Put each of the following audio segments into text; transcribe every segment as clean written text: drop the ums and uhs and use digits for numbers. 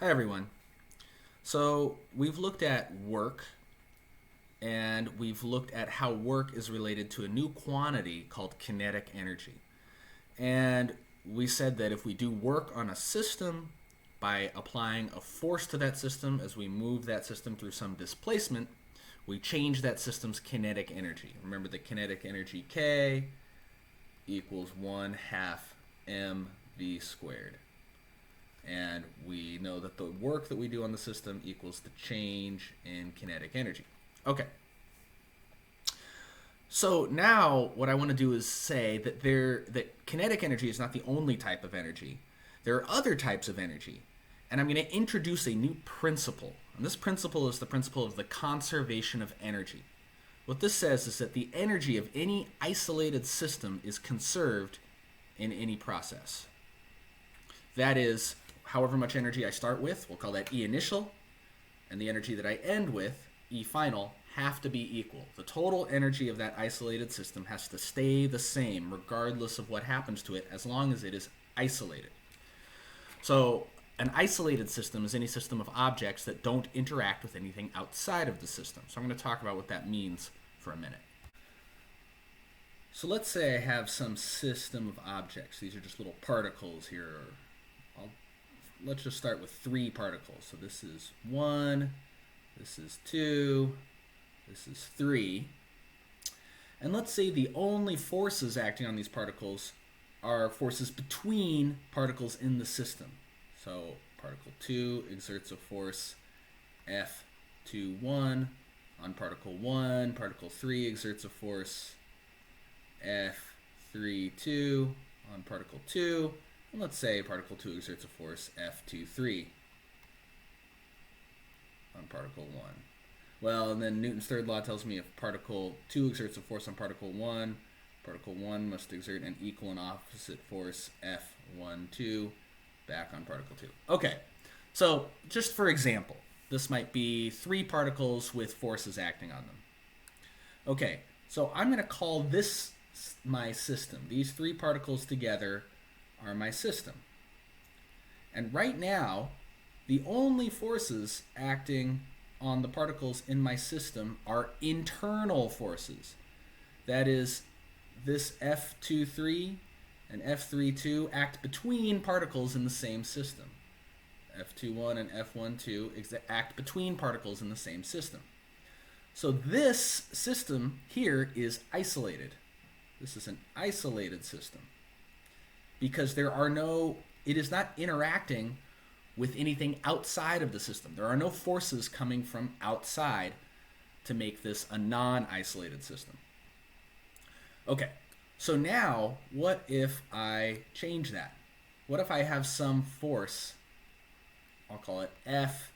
Hi, everyone. So, we've looked at work and we've looked at how work is related to a new quantity called kinetic energy. And we said that if we do work on a system by applying a force to that system as we move that system through some displacement, we change that system's kinetic energy. Remember the kinetic energy K equals 1 half mv squared. And we know that the work that we do on the system equals the change in kinetic energy. Okay. So now what I want to do is say that kinetic energy is not the only type of energy. There are other types of energy. And I'm going to introduce a new principle. And this principle is the principle of the conservation of energy. What this says is that the energy of any isolated system is conserved in any process. That is, however much energy I start with, we'll call that E initial, and the energy that I end with, E final, have to be equal. The total energy of that isolated system has to stay the same regardless of what happens to it as long as it is isolated. So an isolated system is any system of objects that don't interact with anything outside of the system. So I'm going to talk about what that means for a minute. So let's say I have some system of objects. These are just little particles here. Let's just start with 3 particles. So this is 1, this is 2, this is 3. And let's say the only forces acting on these particles are forces between particles in the system. So particle 2 exerts a force F21 on particle 1. Particle 3 exerts a force F32 on particle 2. And let's say particle 2 exerts a force F23 on particle 1. Well, and then Newton's third law tells me if particle 2 exerts a force on particle 1 must exert an equal and opposite force F12 back on particle 2. Okay, so just for example, this might be 3 particles with forces acting on them. Okay, so I'm going to call this my system. These 3 particles together are my system. And right now, the only forces acting on the particles in my system are internal forces. That is, this F23 and F32 act between particles in the same system. F21 and F12 act between particles in the same system. So this system here is isolated. This is an isolated system because it is not interacting with anything outside of the system. There are no forces coming from outside to make this a non-isolated system. Okay, so now what if I change that? What if I have some force, I'll call it F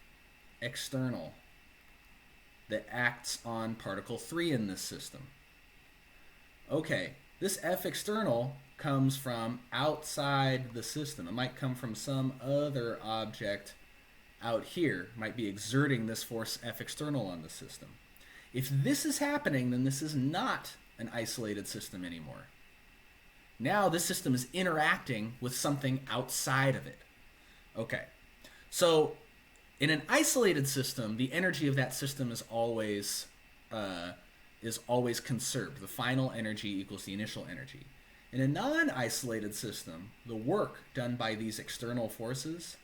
external, that acts on particle 3 in this system? Okay, this F external comes from outside the system. It might come from some other object out here. It might be exerting this force F external on the system. If this is happening, then this is not an isolated system anymore. Now this system is interacting with something outside of it. Okay, so in an isolated system, the energy of that system is always conserved. The final energy equals the initial energy. In a non-isolated system, the work done by these external forces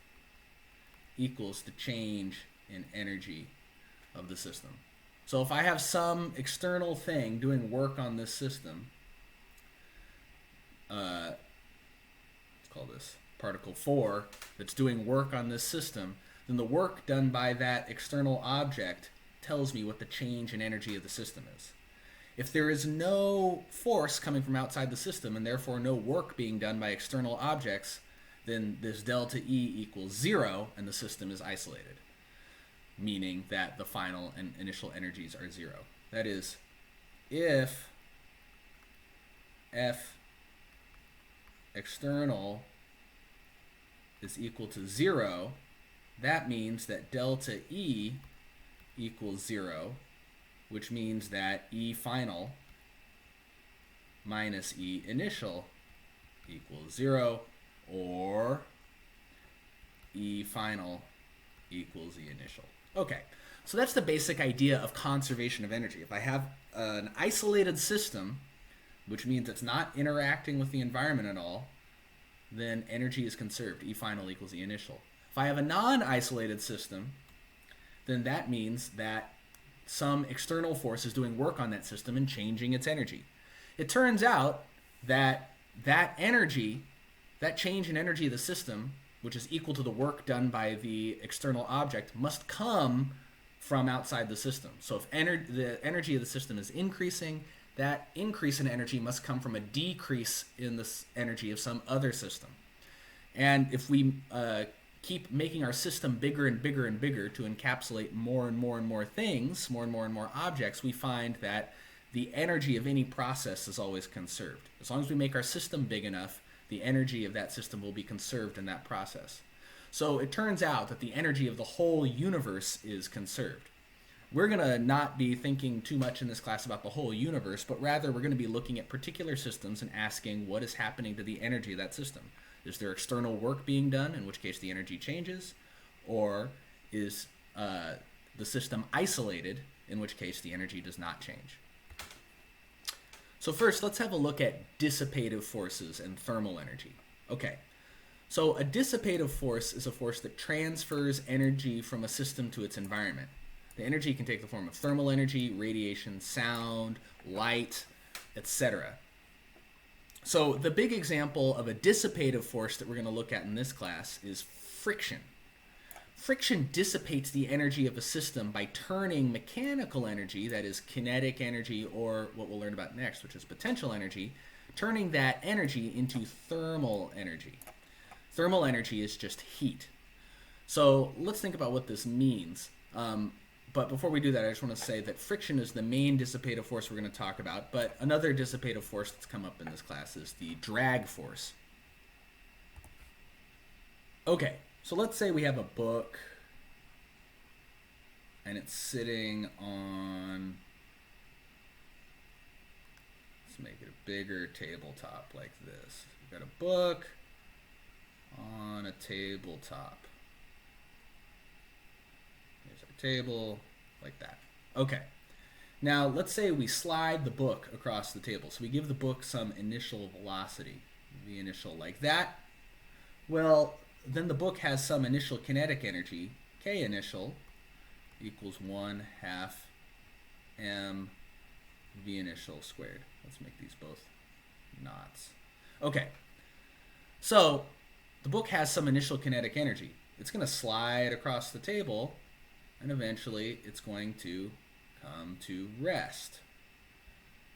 equals the change in energy of the system. So if I have some external thing doing work on this system, let's call this particle 4, that's doing work on this system, then the work done by that external object tells me what the change in energy of the system is. If there is no force coming from outside the system and therefore no work being done by external objects, then this delta E equals 0 and the system is isolated, meaning that the final and initial energies are 0. That is, if F external is equal to 0, that means that delta E equals 0, which means that E final minus E initial equals 0, or E final equals the initial. Okay, so that's the basic idea of conservation of energy. If I have an isolated system, which means it's not interacting with the environment at all, then energy is conserved. E final equals the initial. If I have a non-isolated system, then that means that some external force is doing work on that system and changing its energy. It turns out that that energy, that change in energy of the system, which is equal to the work done by the external object, must come from outside the system. So if the energy of the system is increasing, that increase in energy must come from a decrease in the energy of some other system. And if we keep making our system bigger and bigger and bigger to encapsulate more and more and more things, more and more objects, we find that the energy of any process is always conserved. As long as we make our system big enough, the energy of that system will be conserved in that process. So it turns out that the energy of the whole universe is conserved. We're going to not be thinking too much in this class about the whole universe, but rather we're going to be looking at particular systems and asking what is happening to the energy of that system. Is there external work being done, in which case the energy changes? Or is the system isolated, in which case the energy does not change? So first, let's have a look at dissipative forces and thermal energy. Okay, so a dissipative force is a force that transfers energy from a system to its environment. The energy can take the form of thermal energy, radiation, sound, light, etc. So the big example of a dissipative force that we're going to look at in this class is friction. Friction dissipates the energy of a system by turning mechanical energy, that is kinetic energy, or what we'll learn about next, which is potential energy, turning that energy into thermal energy. Thermal energy is just heat. So let's think about what this means. But before we do that, I just want to say that friction is the main dissipative force we're going to talk about. But another dissipative force that's come up in this class is the drag force. Okay, so let's say we have a book and it's sitting on, let's make it a bigger tabletop like this. We've got a book on a tabletop. Here's our table, like that. Okay. Now, let's say we slide the book across the table. So we give the book some initial velocity, the initial like that. Well, then the book has some initial kinetic energy, K initial equals 1/2 m v initial squared. Let's make these both knots. Okay. So the book has some initial kinetic energy. It's going to slide across the table, and eventually it's going to come to rest.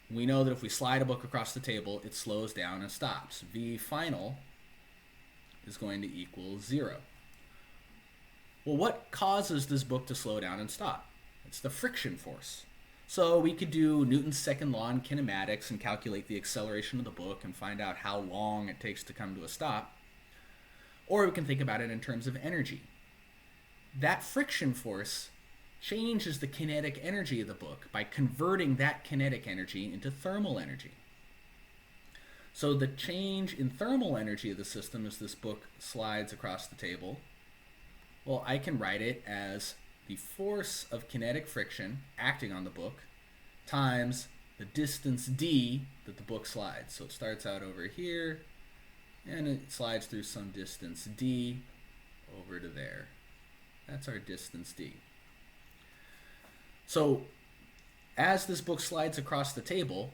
We know that if we slide a book across the table, it slows down and stops. V final is going to equal 0. Well, what causes this book to slow down and stop? It's the friction force. So we could do Newton's second law in kinematics and calculate the acceleration of the book and find out how long it takes to come to a stop. Or we can think about it in terms of energy. That friction force changes the kinetic energy of the book by converting that kinetic energy into thermal energy. So the change in thermal energy of the system as this book slides across the table, well, I can write it as the force of kinetic friction acting on the book times the distance d that the book slides. So it starts out over here, and it slides through some distance d over to there. That's our distance d. So as this book slides across the table,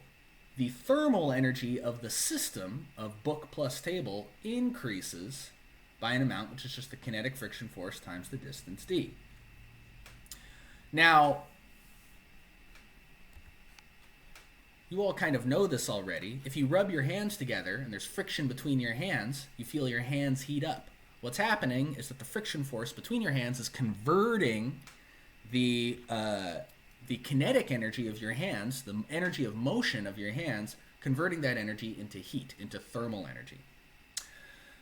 the thermal energy of the system of book plus table increases by an amount which is just the kinetic friction force times the distance d. Now, you all kind of know this already. If you rub your hands together and there's friction between your hands, you feel your hands heat up. What's happening is that the friction force between your hands is converting the kinetic energy of your hands, the energy of motion of your hands, converting that energy into heat, into thermal energy.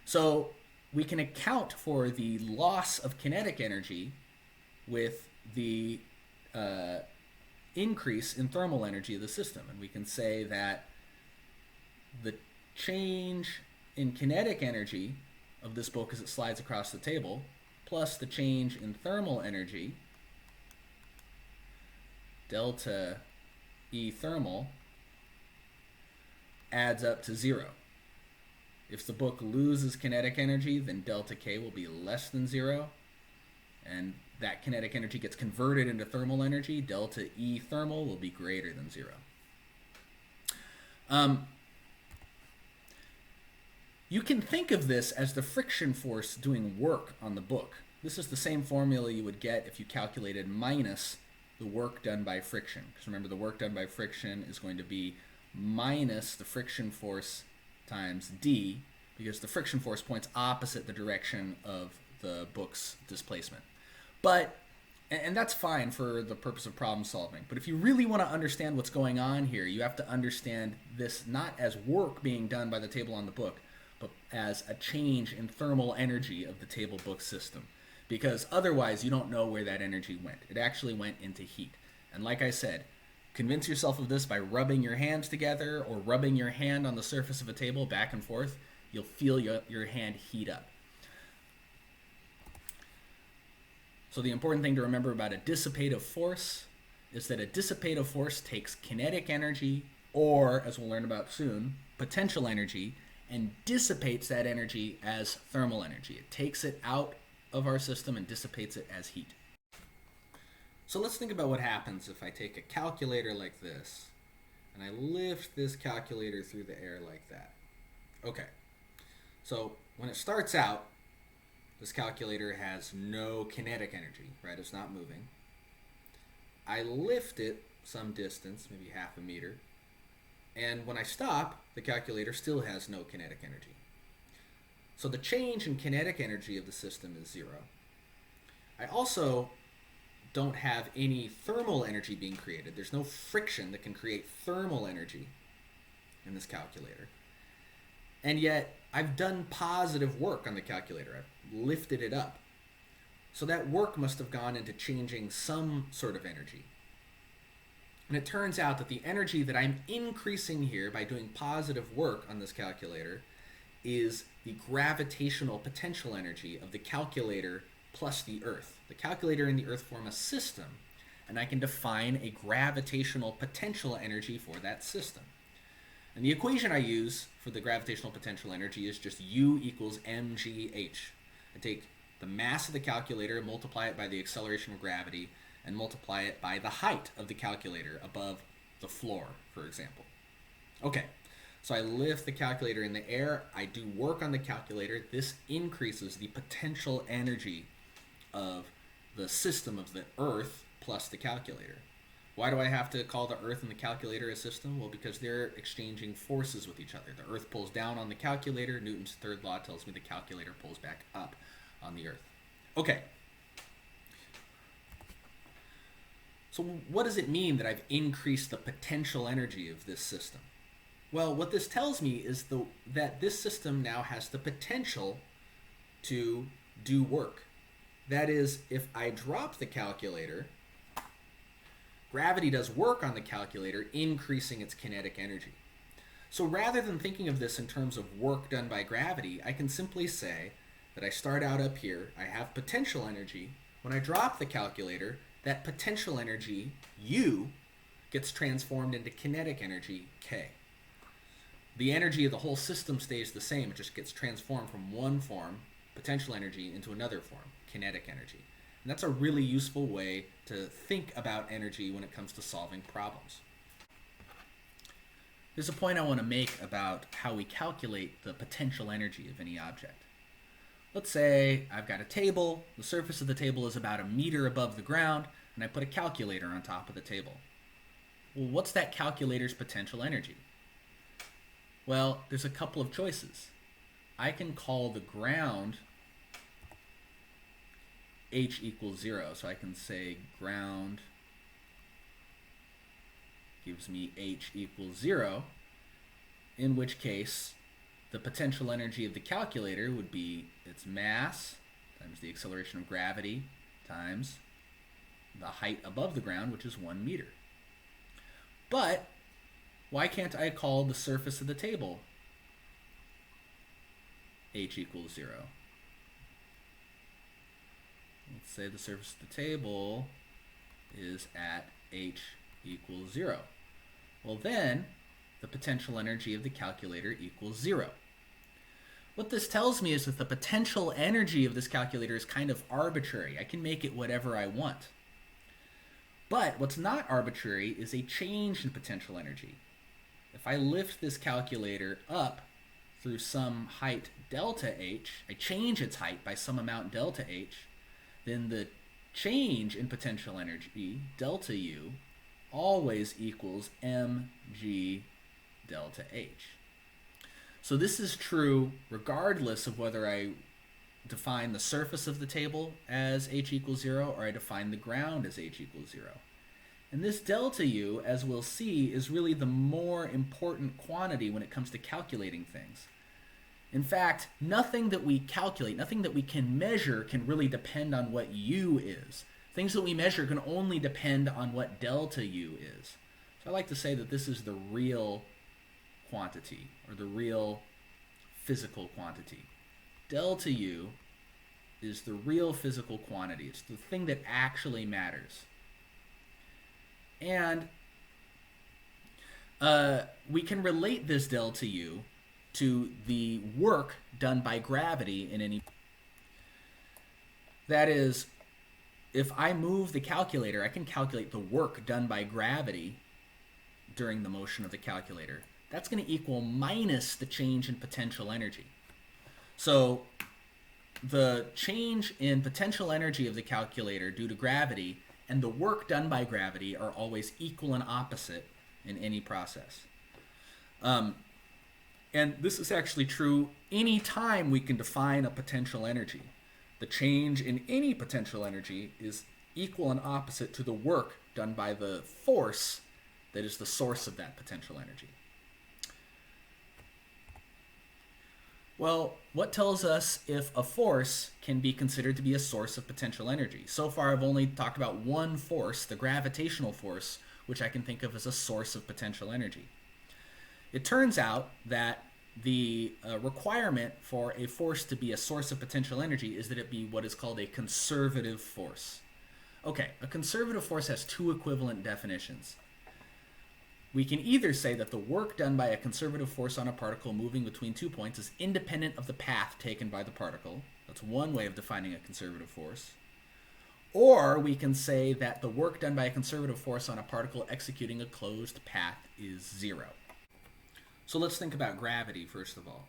So we can account for the loss of kinetic energy with the increase in thermal energy of the system. And we can say that the change in kinetic energy of this book as it slides across the table plus the change in thermal energy, delta E thermal, adds up to 0. If the book loses kinetic energy, then delta K will be less than 0, and that kinetic energy gets converted into thermal energy. Delta E thermal will be greater than 0. You can think of this as the friction force doing work on the book. This is the same formula you would get if you calculated minus the work done by friction. Because remember, the work done by friction is going to be minus the friction force times d, because the friction force points opposite the direction of the book's displacement. And that's fine for the purpose of problem solving. But if you really want to understand what's going on here, you have to understand this not as work being done by the table on the book, but as a change in thermal energy of the table book system. Because otherwise, you don't know where that energy went. It actually went into heat. And like I said, convince yourself of this by rubbing your hands together or rubbing your hand on the surface of a table back and forth. You'll feel your hand heat up. So the important thing to remember about a dissipative force is that a dissipative force takes kinetic energy, or, as we'll learn about soon, potential energy, and dissipates that energy as thermal energy. It takes it out of our system and dissipates it as heat. So let's think about what happens if I take a calculator like this and I lift this calculator through the air like that. Okay, so when it starts out, this calculator has no kinetic energy, right? It's not moving. I lift it some distance, maybe half a meter, and when I stop, the calculator still has no kinetic energy. So the change in kinetic energy of the system is 0. I also don't have any thermal energy being created. There's no friction that can create thermal energy in this calculator. And yet, I've done positive work on the calculator. I've lifted it up. So that work must have gone into changing some sort of energy. And it turns out that the energy that I'm increasing here by doing positive work on this calculator is the gravitational potential energy of the calculator plus the Earth. The calculator and the Earth form a system, and I can define a gravitational potential energy for that system. And the equation I use for the gravitational potential energy is just U equals mgh. I take the mass of the calculator, multiply it by the acceleration of gravity, and multiply it by the height of the calculator above the floor, for example. Okay, so I lift the calculator in the air, I do work on the calculator. This increases the potential energy of the system of the Earth plus the calculator. Why do I have to call the Earth and the calculator a system? Well, because they're exchanging forces with each other. The Earth pulls down on the calculator. Newton's third law tells me the calculator pulls back up on the Earth. Okay. So what does it mean that I've increased the potential energy of this system? Well, what this tells me is that this system now has the potential to do work. That is, if I drop the calculator, gravity does work on the calculator, increasing its kinetic energy. So rather than thinking of this in terms of work done by gravity, I can simply say that I start out up here, I have potential energy. When I drop the calculator, that potential energy, U, gets transformed into kinetic energy, K. The energy of the whole system stays the same. It just gets transformed from one form, potential energy, into another form, kinetic energy. And that's a really useful way to think about energy when it comes to solving problems. There's a point I want to make about how we calculate the potential energy of any object. Let's say I've got a table, the surface of the table is about a meter above the ground, and I put a calculator on top of the table. Well, what's that calculator's potential energy? Well, there's a couple of choices. I can call the ground H equals 0, so I can say ground gives me H equals 0, in which case the potential energy of the calculator would be its mass times the acceleration of gravity times the height above the ground, which is 1 meter. But why can't I call the surface of the table H equals 0? Let's say the surface of the table is at h equals 0. Well then, the potential energy of the calculator equals 0. What this tells me is that the potential energy of this calculator is kind of arbitrary. I can make it whatever I want. But what's not arbitrary is a change in potential energy. If I lift this calculator up through some height delta h, I change its height by some amount delta h, then the change in potential energy, delta U, always equals mg delta h. So this is true regardless of whether I define the surface of the table as h equals 0 or I define the ground as h equals 0. And this delta U, as we'll see, is really the more important quantity when it comes to calculating things. In fact, nothing that we calculate, nothing that we can measure can really depend on what U is. Things that we measure can only depend on what delta U is. So I like to say that this is the real quantity, or the real physical quantity. Delta U is the real physical quantity. It's the thing that actually matters. And we can relate this delta U to the work done by gravity in any. That is, if I move the calculator, I can calculate the work done by gravity during the motion of the calculator. That's going to equal minus the change in potential energy. So the change in potential energy of the calculator due to gravity and the work done by gravity are always equal and opposite in any process. And this is actually true any time we can define a potential energy. The change in any potential energy is equal and opposite to the work done by the force that is the source of that potential energy. Well, what tells us if a force can be considered to be a source of potential energy? So far, I've only talked about one force, the gravitational force, which I can think of as a source of potential energy. It turns out that the requirement for a force to be a source of potential energy is that it be what is called a conservative force. Okay, a conservative force has two equivalent definitions. We can either say that the work done by a conservative force on a particle moving between 2 points is independent of the path taken by the particle. That's one way of defining a conservative force. Or we can say that the work done by a conservative force on a particle executing a closed path is 0. So let's think about gravity first of all.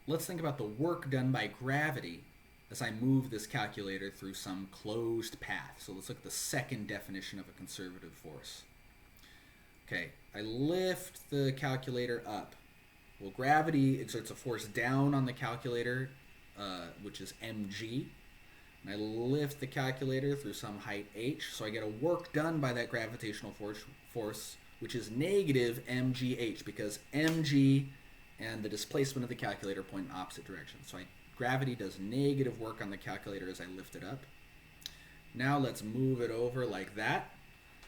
Let's think about the work done by gravity as I move this calculator through some closed path. So let's look at the second definition of a conservative force. Okay, I lift the calculator up. Well, gravity exerts a force down on the calculator, which is mg. And I lift the calculator through some height h, so I get a work done by that gravitational force, which is negative mgh, because mg and the displacement of the calculator point in opposite directions. So gravity does negative work on the calculator as I lift it up. Now let's move it over like that.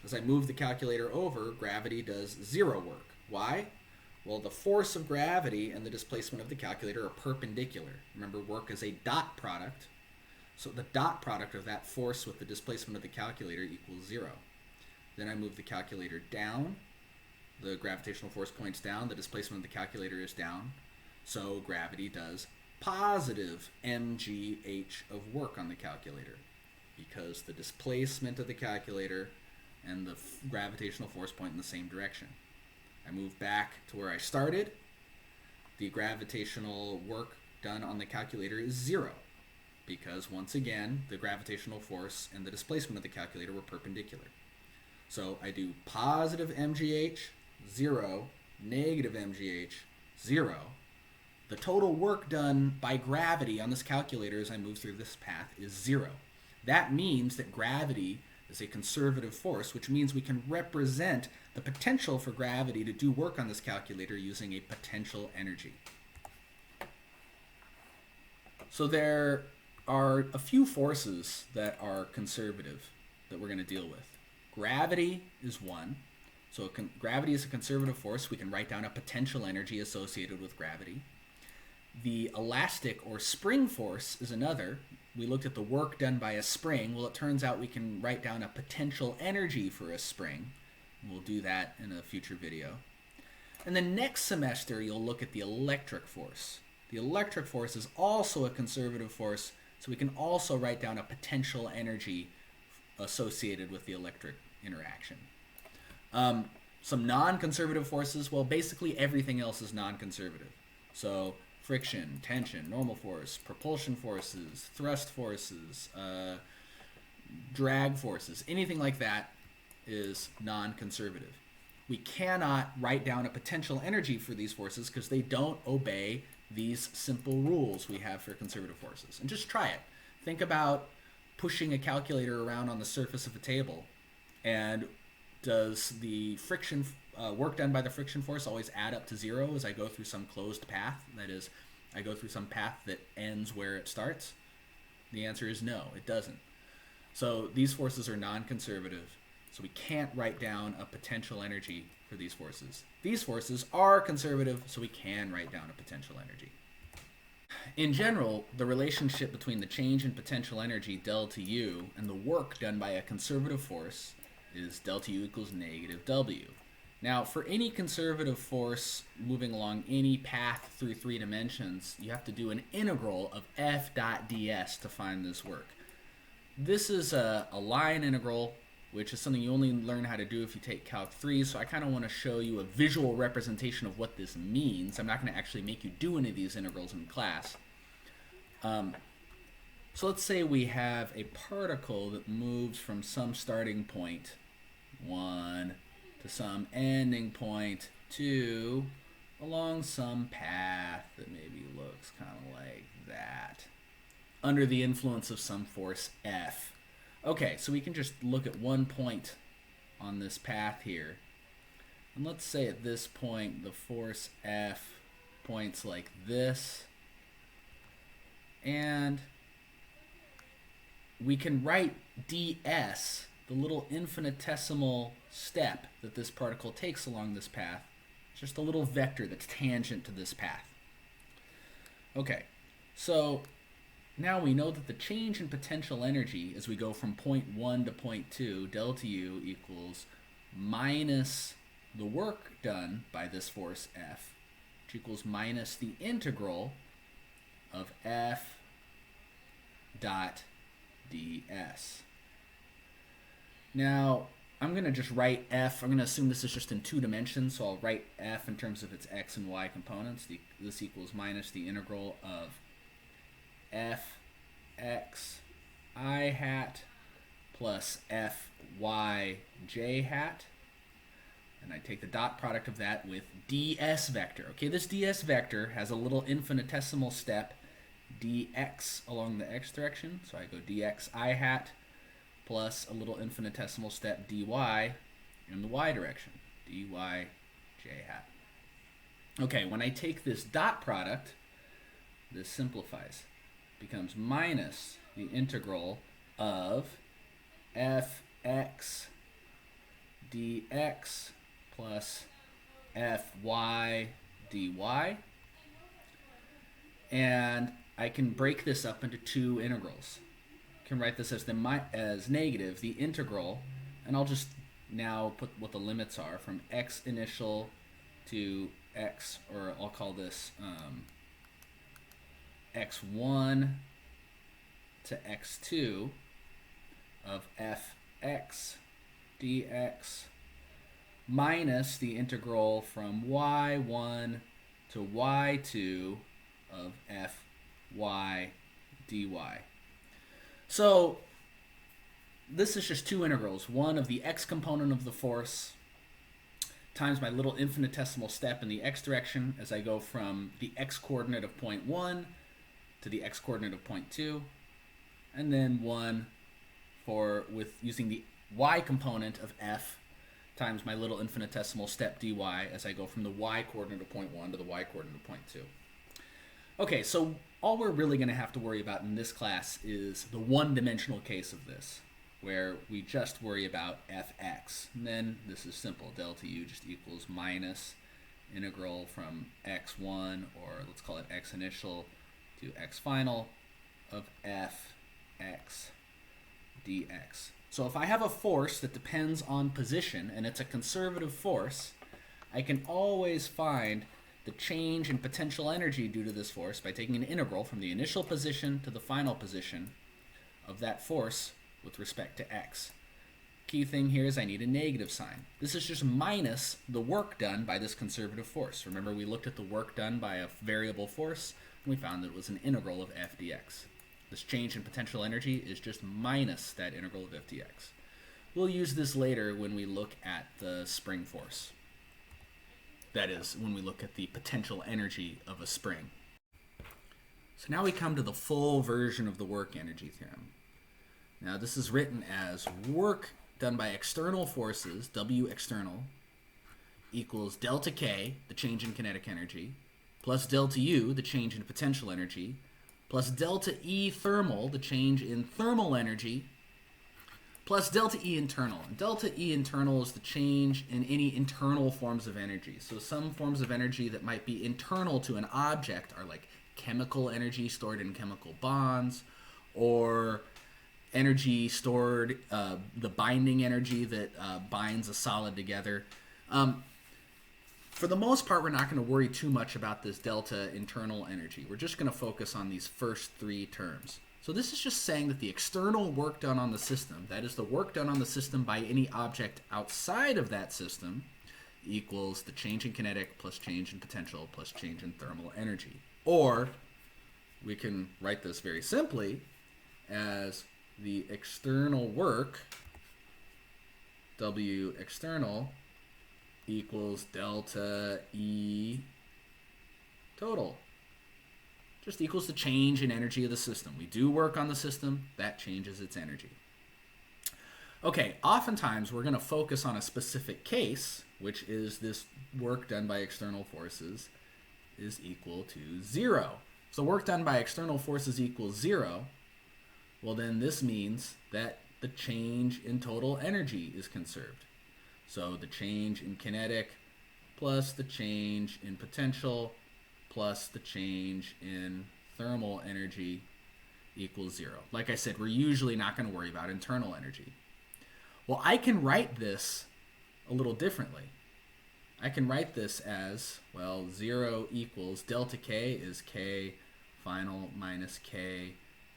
As I move the calculator over, gravity does 0 work. Why? Well, the force of gravity and the displacement of the calculator are perpendicular. Remember, work is a dot product. So the dot product of that force with the displacement of the calculator equals 0. Then I move the calculator down. The gravitational force points down. The displacement of the calculator is down. So gravity does positive mgh of work on the calculator, because the displacement of the calculator and the gravitational force point in the same direction. I move back to where I started. The gravitational work done on the calculator is 0, because once again, the gravitational force and the displacement of the calculator were perpendicular. So I do positive mgh, 0, negative mgh, 0. The total work done by gravity on this calculator as I move through this path is 0. That means that gravity is a conservative force, which means we can represent the potential for gravity to do work on this calculator using a potential energy. So there are a few forces that are conservative that we're going to deal with. Gravity is one. So gravity is a conservative force. We can write down a potential energy associated with gravity. The elastic or spring force is another. We looked at the work done by a spring. Well, it turns out we can write down a potential energy for a spring. We'll do that in a future video. And then next semester, you'll look at the electric force. The electric force is also a conservative force, so we can also write down a potential energy associated with the electric interaction. Some non-conservative forces, well, basically everything else is non-conservative. So friction, tension, normal force, propulsion forces, thrust forces, drag forces, anything like that is non-conservative. We cannot write down a potential energy for these forces because they don't obey these simple rules we have for conservative forces. And just try it. Think about pushing a calculator around on the surface of a table, and does the friction work done by the friction force always add up to zero as I go through some closed path? That is, I go through some path that ends where it starts? The answer is no, it doesn't. So these forces are non-conservative, so we can't write down a potential energy for these forces. These forces are conservative, so we can write down a potential energy. In general, the relationship between the change in potential energy, delta U, and the work done by a conservative force is delta U equals negative W. Now, for any conservative force moving along any path through 3 dimensions, you have to do an integral of f dot ds to find this work. This is a line integral, which is something you only learn how to do if you take Calc 3, so I kind of want to show you a visual representation of what this means. I'm not going to actually make you do any of these integrals in class. So let's say we have a particle that moves from some starting point, 1, to some ending point, 2, along some path that maybe looks kind of like that, under the influence of some force F. Okay, so we can just look at one point on this path here. And let's say at this point the force F points like this. And we can write ds, the little infinitesimal step that this particle takes along this path. It's just a little vector that's tangent to this path. Okay, so now we know that the change in potential energy as we go from point 1 to point 2, delta U equals minus the work done by this force F, which equals minus the integral of F dot ds. Now, I'm going to just write F. I'm going to assume this is just in 2 dimensions, so I'll write F in terms of its x and y components. This equals minus the integral of f x I hat plus f y j hat. And I take the dot product of that with ds vector. Okay, this ds vector has a little infinitesimal step dx along the x direction. So I go dx I hat plus a little infinitesimal step dy in the y direction, dy j hat. Okay, when I take this dot product, this simplifies. Becomes minus the integral of fx dx plus fy dy. And I can break this up into 2 integrals. I can write this as negative, the integral, and I'll just now put what the limits are from x initial to x, or I'll call this x1 to x2 of fx dx minus the integral from y1 to y2 of fy dy. So this is just 2 integrals, one of the x component of the force times my little infinitesimal step in the x direction as I go from the x coordinate of point 1 to the x coordinate of point 2, and then 1 with using the y component of f times my little infinitesimal step dy as I go from the y coordinate of point 1 to the y coordinate of point 2. Okay, so all we're really going to have to worry about in this class is the one-dimensional case of this, where we just worry about fx. And then this is simple. Delta U just equals minus integral from x1, or let's call it x initial, to x final of fx dx. So if I have a force that depends on position, and it's a conservative force, I can always find the change in potential energy due to this force by taking an integral from the initial position to the final position of that force with respect to x. Key thing here is I need a negative sign. This is just minus the work done by this conservative force. Remember, we looked at the work done by a variable force, and we found that it was an integral of f dx. This change in potential energy is just minus that integral of f dx. We'll use this later when we look at the spring force. That is, when we look at the potential energy of a spring. So now we come to the full version of the work energy theorem. Now this is written as work done by external forces, W external, equals delta K, the change in kinetic energy, plus delta U, the change in potential energy, plus delta E thermal, the change in thermal energy, plus delta E internal. And delta E internal is the change in any internal forms of energy. So some forms of energy that might be internal to an object are like chemical energy stored in chemical bonds, or energy stored, the binding energy that binds a solid together. For the most part, we're not going to worry too much about this delta internal energy. We're just going to focus on these first three terms. So this is just saying that the external work done on the system, that is the work done on the system by any object outside of that system, equals the change in kinetic plus change in potential plus change in thermal energy. Or we can write this very simply as the external work, W external, equals delta E total. Just equals the change in energy of the system. We do work on the system, that changes its energy. Okay, oftentimes we're going to focus on a specific case, which is this work done by external forces is equal to 0. So work done by external forces equals 0. Well, then this means that the change in total energy is conserved. So the change in kinetic plus the change in potential plus the change in thermal energy equals 0. Like I said, we're usually not going to worry about internal energy. Well, I can write this a little differently. I can write this as, well, 0 equals delta K is K final minus K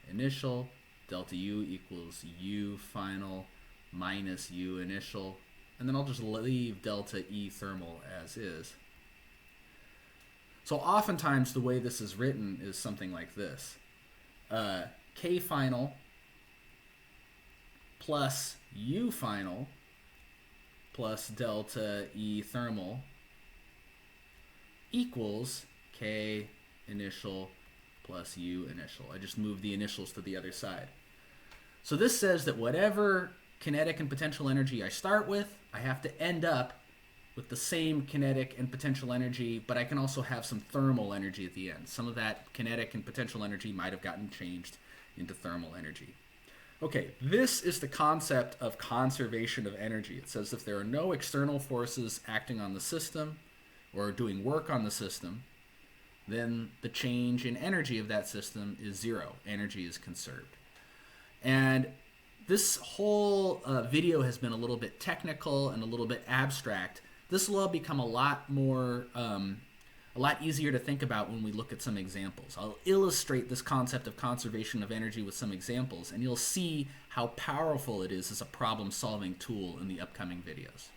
initial. Delta U equals U final minus U initial. And then I'll just leave delta E thermal as is. So oftentimes the way this is written is something like this. K final plus U final plus delta E thermal equals K initial plus U initial. I just moved the initials to the other side. So this says that whatever kinetic and potential energy I start with, I have to end up with the same kinetic and potential energy, but I can also have some thermal energy at the end. Some of that kinetic and potential energy might have gotten changed into thermal energy. Okay, this is the concept of conservation of energy. It says if there are no external forces acting on the system or doing work on the system, then the change in energy of that system is 0. Energy is conserved. And this whole video has been a little bit technical and a little bit abstract. This will all become a lot easier to think about when we look at some examples. I'll illustrate this concept of conservation of energy with some examples, and you'll see how powerful it is as a problem-solving tool in the upcoming videos.